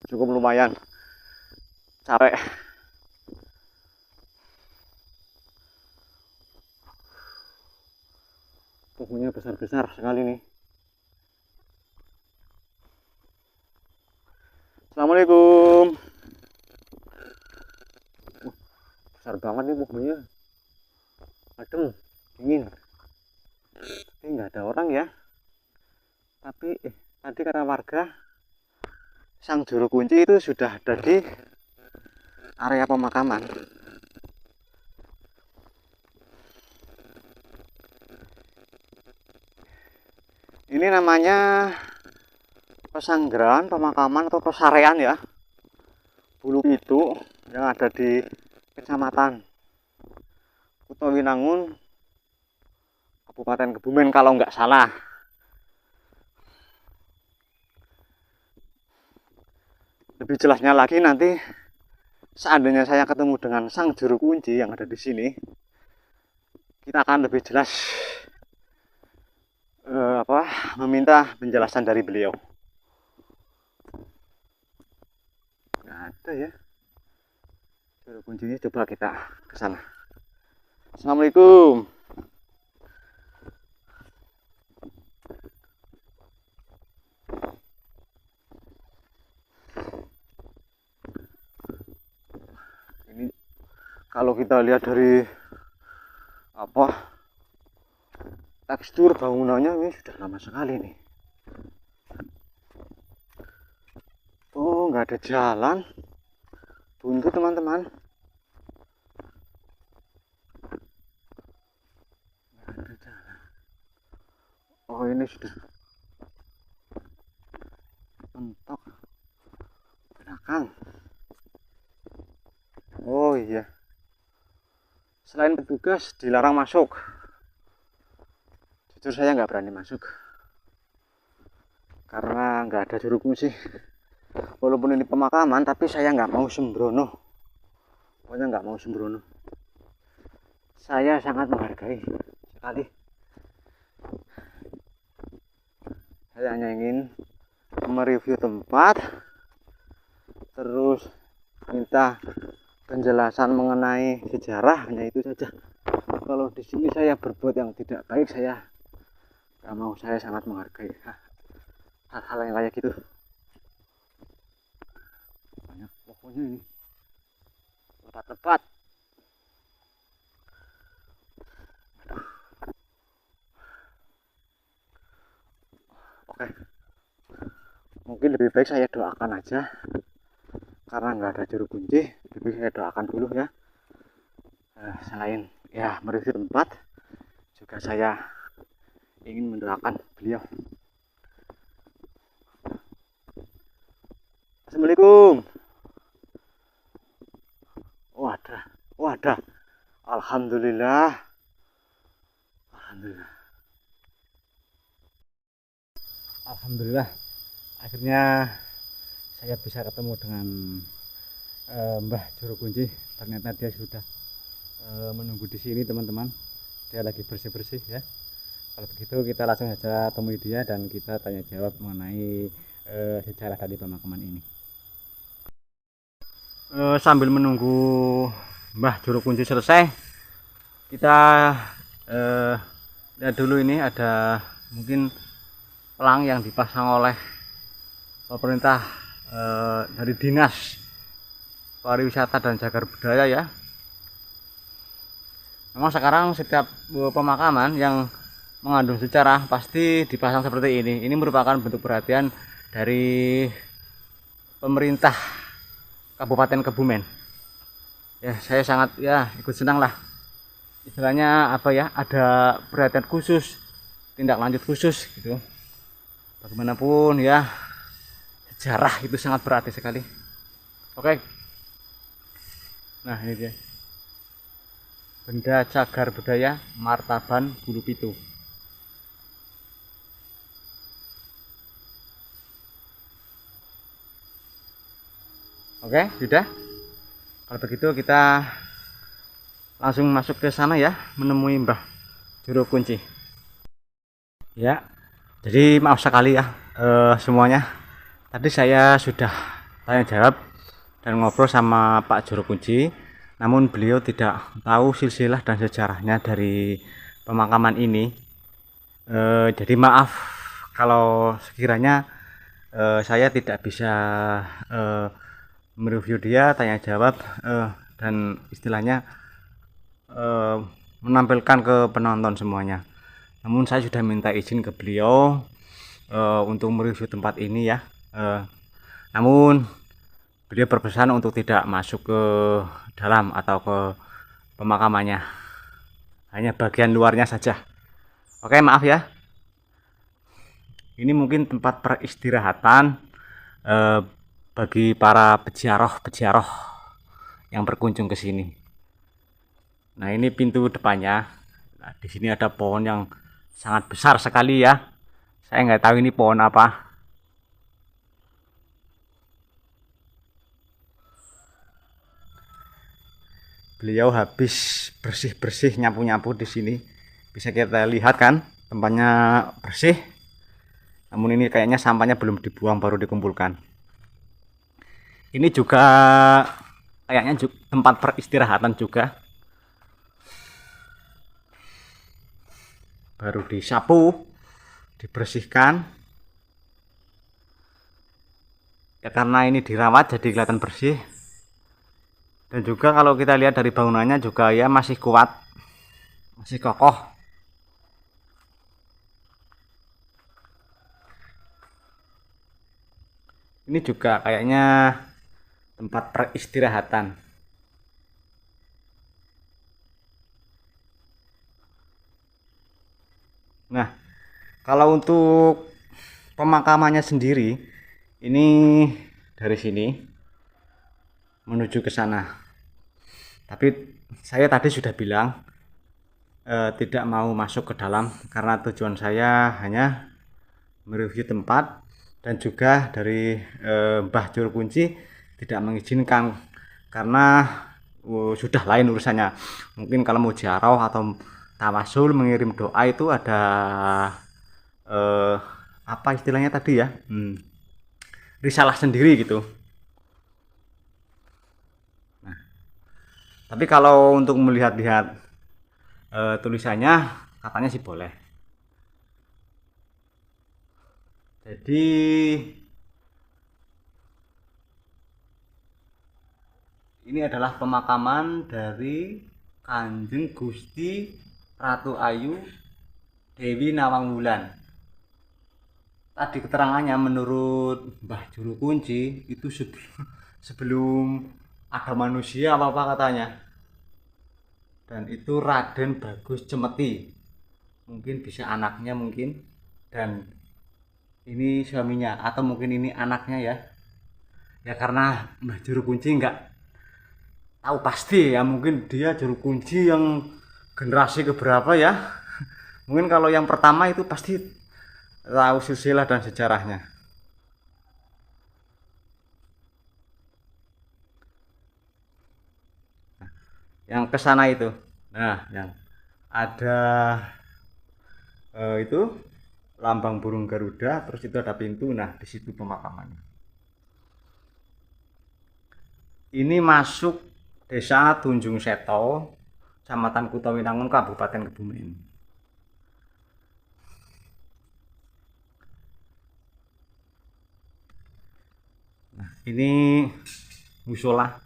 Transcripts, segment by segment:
cukup lumayan capek. Pohonnya besar-besar sekali nih. Assalamualaikum. Besar banget nih pohonnya. Adem, dingin. Ini nggak ada orang ya. Tapi tadi kata warga, sang juru kunci itu sudah ada di area pemakaman. Ini namanya pesanggrahan, pemakaman atau pesarean ya, Bulu Pitu, yang ada di Kecamatan Kutowinangun, Kabupaten Kebumen kalau nggak salah. Lebih jelasnya lagi nanti seandainya saya ketemu dengan sang juru kunci yang ada di sini, kita akan lebih jelas meminta penjelasan dari beliau. Nggak ada ya juru kuncinya, coba kita ke sana. Assalamualaikum. Ini kalau kita lihat dari tekstur bangunannya, ini sudah lama sekali nih. Oh, nggak ada jalan, buntu teman-teman. Nggak ada jalan. Oh, ini sudah mentok belakang. Oh iya, selain petugas dilarang masuk. Jujur saya nggak berani masuk karena nggak ada juru kunci. Walaupun ini pemakaman, tapi saya nggak mau sembrono. Pokoknya nggak mau sembrono. Saya sangat menghargai sekali. Saya hanya ingin mereview tempat, terus minta penjelasan mengenai sejarah, hanya itu saja. Kalau di sini saya berbuat yang tidak baik, saya nggak mau. Saya sangat menghargai hal-hal yang kayak gitu. Banyak pokoknya ini lebat-lebat. Oke, mungkin lebih baik saya doakan aja karena nggak ada juru kunci. Lebih saya doakan dulu ya. Selain ya mereview tempat, juga saya ingin mendoakan beliau. Assalamualaikum. Wadah. Alhamdulillah. Alhamdulillah. Akhirnya saya bisa ketemu dengan Mbah Juru Kunci. Ternyata dia sudah menunggu di sini, teman-teman. Dia lagi bersih-bersih ya. Kalau begitu kita langsung saja temui dia dan kita tanya jawab mengenai sejarah dari pemakaman ini. Sambil menunggu Mbah Juru Kunci selesai, kita lihat dulu. Ini ada mungkin pelang yang dipasang oleh pemerintah dari Dinas Pariwisata dan Cagar Budaya ya. Memang sekarang setiap pemakaman yang mengandung sejarah pasti dipasang seperti ini. Ini merupakan bentuk perhatian dari pemerintah Kabupaten Kebumen. Ya, saya sangat ikut senang lah. Istilahnya ada perhatian khusus, tindak lanjut khusus gitu. Bagaimanapun ya, sejarah itu sangat berarti sekali. Oke. Nah, ini dia. Benda Cagar Budaya Martaban Bulu Pitu. Oke, sudah. Kalau begitu kita langsung masuk ke sana ya, menemui Mbah Juru Kunci. Ya, jadi maaf sekali ya semuanya. Tadi saya sudah tanya jawab dan ngobrol sama Pak Juru Kunci. Namun beliau tidak tahu silsilah dan sejarahnya dari pemakaman ini. Jadi maaf kalau sekiranya saya tidak bisa mereview dia, tanya jawab, dan istilahnya menampilkan ke penonton semuanya. Namun saya sudah minta izin ke beliau untuk mereview tempat ini ya. Namun beliau berpesan untuk tidak masuk ke dalam atau ke pemakamannya, hanya bagian luarnya saja. Oke, maaf ya. Ini mungkin tempat peristirahatan bagi para peziarah yang berkunjung ke sini. Nah, ini pintu depannya. Nah, di sini ada pohon yang sangat besar sekali ya. Saya nggak tahu ini pohon apa. Beliau habis bersih-bersih, nyapu-nyapu di sini. Bisa kita lihat kan, tempatnya bersih. Namun ini kayaknya sampahnya belum dibuang, baru dikumpulkan. Ini juga kayaknya tempat peristirahatan juga. Baru disapu, dibersihkan. Ya karena ini dirawat jadi kelihatan bersih. Dan juga kalau kita lihat dari bangunannya juga ya masih kuat, masih kokoh. Ini juga kayaknya tempat peristirahatan. Nah, kalau untuk pemakamannya sendiri, ini dari sini menuju ke sana. Tapi saya tadi sudah bilang tidak mau masuk ke dalam karena tujuan saya hanya mereview tempat, dan juga dari Mbah Juru Kunci tidak mengizinkan karena sudah lain urusannya. Mungkin kalau mau ziarah atau tawasul mengirim doa itu ada apa istilahnya tadi ya, risalah sendiri gitu. Nah, tapi kalau untuk melihat-lihat tulisannya katanya sih boleh. Jadi ini adalah pemakaman dari Kanjeng Gusti Ratu Ayu Dewi Nawangwulan. Tadi keterangannya menurut Mbah Juru Kunci itu sebelum ada manusia apa katanya. Dan itu Raden Bagus Cemeti. Mungkin bisa anaknya mungkin, dan ini suaminya atau mungkin ini anaknya ya. Ya karena Mbah Juru Kunci nggak tahu pasti ya, mungkin dia juru kunci yang generasi keberapa ya. Mungkin kalau yang pertama itu pasti tahu silsilah dan sejarahnya. Yang ke sana itu, nah yang ada itu lambang burung Garuda, terus itu ada pintu. Nah di situ pemakamannya. Ini masuk Desa Tunjung Seto, Kecamatan Kutawinangun, Kabupaten Kebumen. Nah, ini musola.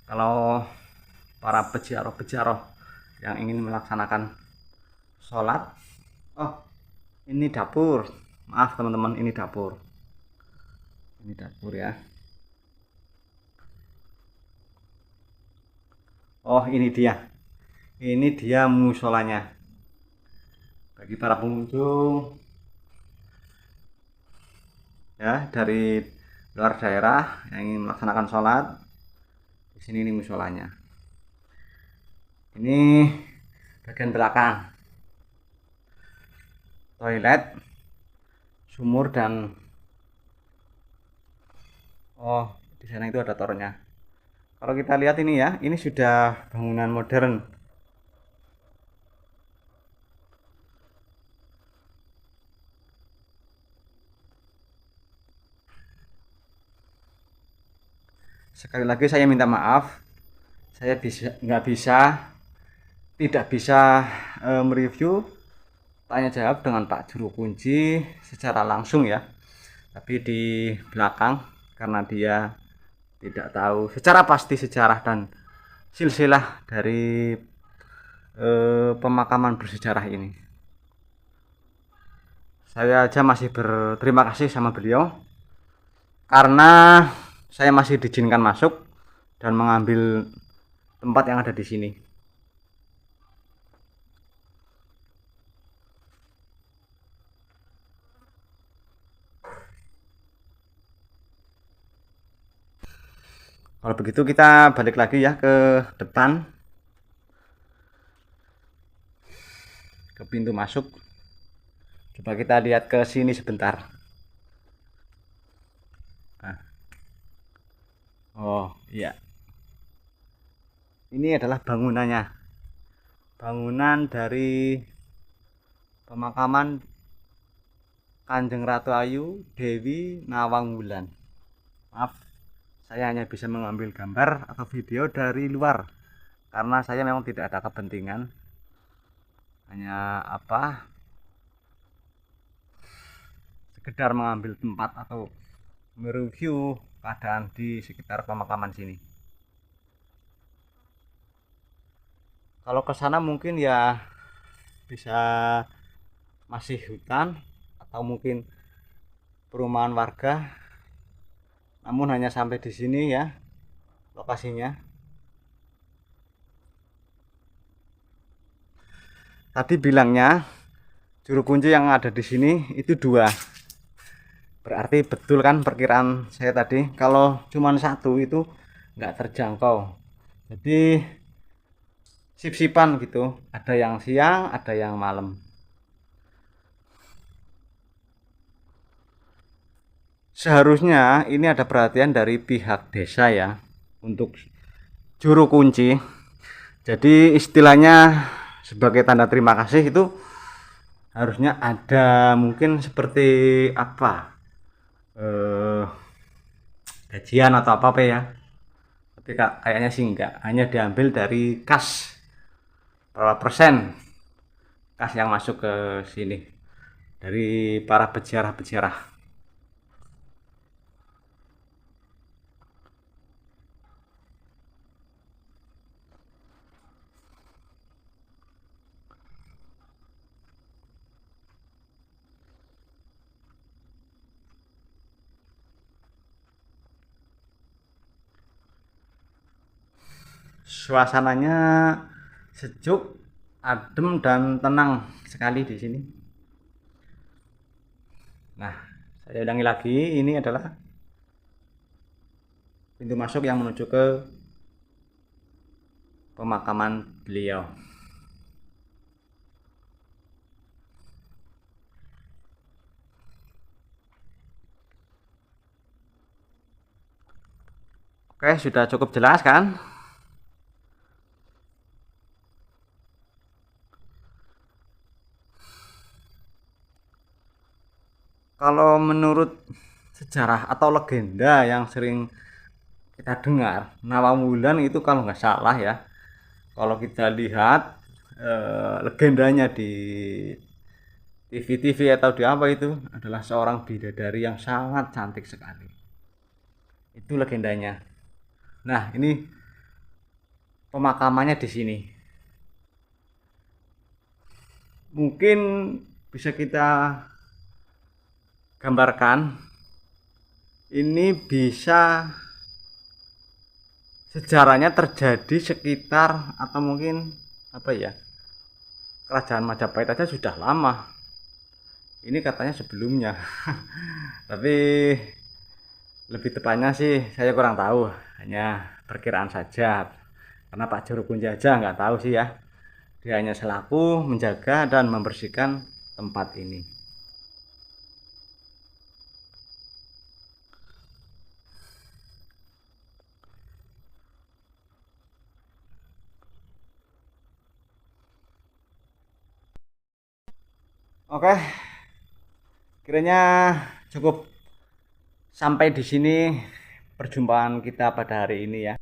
Kalau para peziarah yang ingin melaksanakan sholat. Oh, ini dapur. Maaf teman-teman, ini dapur. Ini dapur ya. Oh, ini dia. Ini dia musolanya. Bagi para pengunjung ya dari luar daerah yang ingin melaksanakan sholat, di sini ini musolanya. Ini bagian belakang, toilet, sumur, dan oh di sana itu ada tornya. Kalau kita lihat ini ya, ini sudah bangunan modern. Sekali lagi saya minta maaf, saya tidak bisa mereview tanya jawab dengan Pak Juru Kunci secara langsung ya, tapi di belakang karena dia tidak tahu secara pasti sejarah dan silsilah dari pemakaman bersejarah ini. Saya aja masih berterima kasih sama beliau karena saya masih diizinkan masuk dan mengambil tempat yang ada di sini. Kalau begitu kita balik lagi ya ke depan, ke pintu masuk. Coba kita lihat ke sini sebentar. Nah. Oh iya, ini adalah bangunannya. Bangunan dari pemakaman Kanjeng Ratu Ayu Dewi Nawang Wulan. Maaf, saya hanya bisa mengambil gambar atau video dari luar karena saya memang tidak ada kepentingan, hanya sekedar mengambil tempat atau mereview keadaan di sekitar pemakaman sini. Kalau ke sana mungkin ya bisa masih hutan atau mungkin perumahan warga, namun hanya sampai di sini ya lokasinya. Tadi bilangnya juru kunci yang ada di sini itu dua, berarti betul kan perkiraan saya tadi, kalau cuma satu itu nggak terjangkau. Jadi sip-sipan gitu, ada yang siang ada yang malam. Seharusnya ini ada perhatian dari pihak desa ya untuk juru kunci. Jadi istilahnya sebagai tanda terima kasih itu harusnya ada mungkin seperti apa, gajian atau apa ya. Tapi kayaknya sih enggak, hanya diambil dari kas, berapa persen kas yang masuk ke sini dari para peziarah-peziarah. Suasananya sejuk, adem dan tenang sekali di sini. Nah, saya ulangi lagi, ini adalah pintu masuk yang menuju ke pemakaman beliau. Oke, sudah cukup jelas kan? Kalau menurut sejarah atau legenda yang sering kita dengar, Nawang Wulan itu kalau nggak salah ya, kalau kita lihat legendanya di TV-TV atau di apa itu adalah seorang bidadari yang sangat cantik sekali. Itu legendanya. Nah, ini pemakamannya di sini. Mungkin bisa kita gambarkan, ini bisa sejarahnya terjadi sekitar atau mungkin apa ya, kerajaan Majapahit aja sudah lama. Ini katanya sebelumnya. Tapi lebih tepatnya sih saya kurang tahu, hanya perkiraan saja karena Pak Juru Kunci aja nggak tahu sih ya, dia hanya selaku menjaga dan membersihkan tempat ini. Oke, kiranya cukup sampai di sini perjumpaan kita pada hari ini ya.